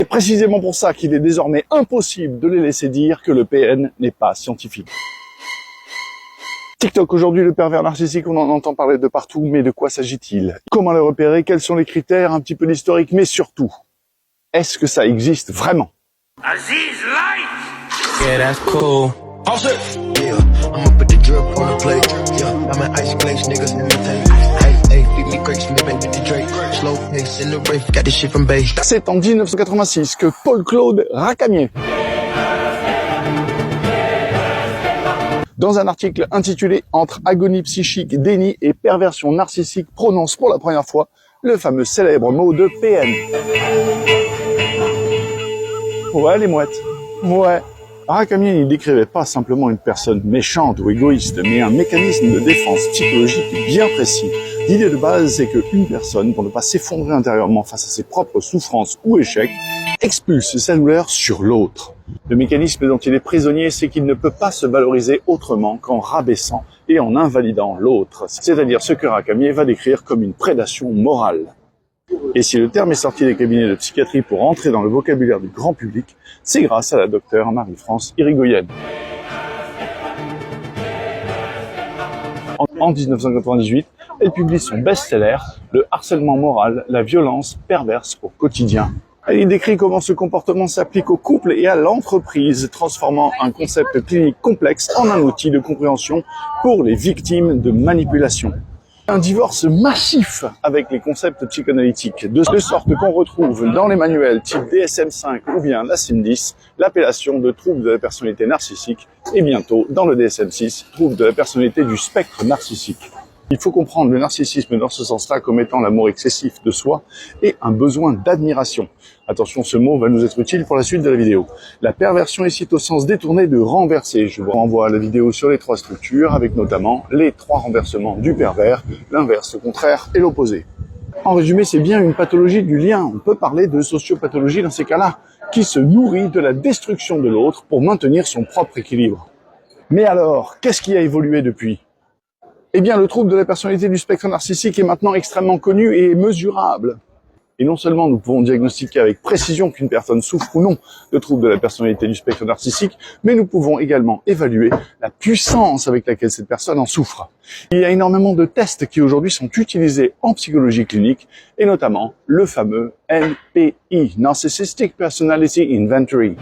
C'est précisément pour ça qu'il est désormais impossible de les laisser dire que le PN n'est pas scientifique. TikTok, aujourd'hui, le pervers narcissique, on en entend parler de partout, mais de quoi s'agit-il? Comment le repérer? Quels sont les critères? Un petit peu d'historique, mais surtout, est-ce que ça existe vraiment? Aziz Light! Yeah, that's cool. All set! Yeah, I'm up at the drip on the plate. Yeah, I'm an ice glaze, niggas imitate. Hey, feed me grapes, me baby with the Drake. Slow pace in the rave, got this shit from base. C'est en 1986 que Paul-Claude Racamier, dans un article intitulé « Entre agonie psychique, déni et perversion narcissique », prononce pour la première fois le fameux célèbre mot de PN. Ouais, les mouettes. Ouais. Racamier n'y décrivait pas simplement une personne méchante ou égoïste, mais un mécanisme de défense psychologique bien précis. L'idée de base, c'est qu'une personne, pour ne pas s'effondrer intérieurement face à ses propres souffrances ou échecs, expulse sa douleur sur l'autre. Le mécanisme dont il est prisonnier, c'est qu'il ne peut pas se valoriser autrement qu'en rabaissant et en invalidant l'autre, c'est-à-dire ce que Racamier va décrire comme une prédation morale. Et si le terme est sorti des cabinets de psychiatrie pour entrer dans le vocabulaire du grand public, c'est grâce à la docteure Marie-France Irigoyen. En 1998, elle publie son best-seller « Le harcèlement moral, la violence perverse au quotidien ». Elle décrit comment ce comportement s'applique au couple et à l'entreprise, transformant un concept clinique complexe en un outil de compréhension pour les victimes de manipulation. Un divorce massif avec les concepts psychanalytiques, de sorte qu'on retrouve dans les manuels type DSM-5 ou bien la CIM-10 l'appellation de trouble de la personnalité narcissique et bientôt dans le DSM-6, trouble de la personnalité du spectre narcissique. Il faut comprendre le narcissisme dans ce sens-là comme étant l'amour excessif de soi et un besoin d'admiration. Attention, ce mot va nous être utile pour la suite de la vidéo. La perversion ici au sens détourné de renverser. Je vous renvoie à la vidéo sur les 3 structures avec notamment les 3 renversements du pervers, l'inverse, le contraire et l'opposé. En résumé, c'est bien une pathologie du lien. On peut parler de sociopathologie dans ces cas-là, qui se nourrit de la destruction de l'autre pour maintenir son propre équilibre. Mais alors, qu'est-ce qui a évolué depuis ? Eh bien, le trouble de la personnalité du spectre narcissique est maintenant extrêmement connu et mesurable. Et non seulement nous pouvons diagnostiquer avec précision qu'une personne souffre ou non de trouble de la personnalité du spectre narcissique, mais nous pouvons également évaluer la puissance avec laquelle cette personne en souffre. Il y a énormément de tests qui aujourd'hui sont utilisés en psychologie clinique, et notamment le fameux NPI, Narcissistic Personality Inventory.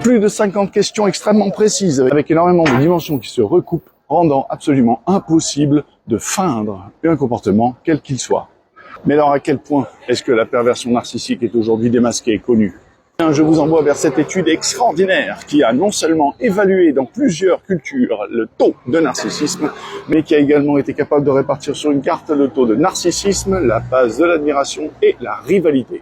Plus de 50 questions extrêmement précises, avec énormément de dimensions qui se recoupent, rendant absolument impossible de feindre un comportement quel qu'il soit. Mais alors à quel point est-ce que la perversion narcissique est aujourd'hui démasquée et connue ? Je vous envoie vers cette étude extraordinaire qui a non seulement évalué dans plusieurs cultures le taux de narcissisme, mais qui a également été capable de répartir sur une carte le taux de narcissisme, la base de l'admiration et la rivalité.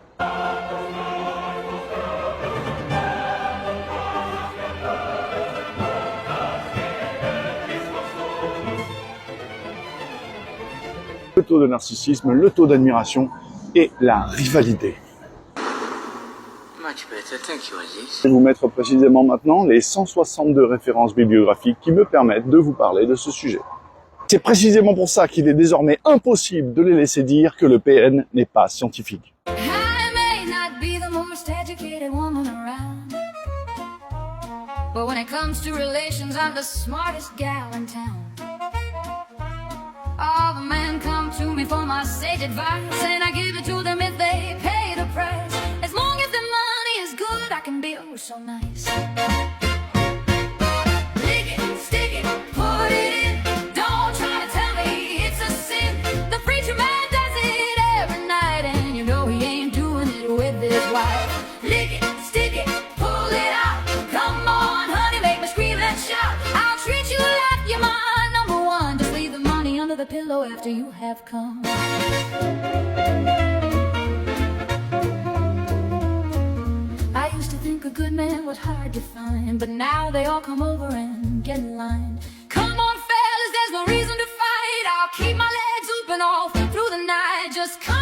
Le taux de narcissisme, le taux d'admiration et la rivalité. Je vais vous mettre précisément maintenant les 162 références bibliographiques qui me permettent de vous parler de ce sujet. C'est précisément pour ça qu'il est désormais impossible de les laisser dire que le PN n'est pas scientifique. All the men come to me for my sage advice, and I give it to them if they pay the price. As long as the money is good, I can be oh so nice. Lick it, stick it, put it in. Don't try to tell me it's a sin. The preacher man does it every night, and you know he ain't doing it with his wife. Lick it, stick it, pull it out. Come on, honey, make me scream and shout. I'll treat you like you're my number one. Just leave the money under the pillow after you have come. I used to think a good man was hard to find, but now they all come over and get in line. Come on, fellas, there's no reason to fight. I'll keep my legs open all through the night. Just come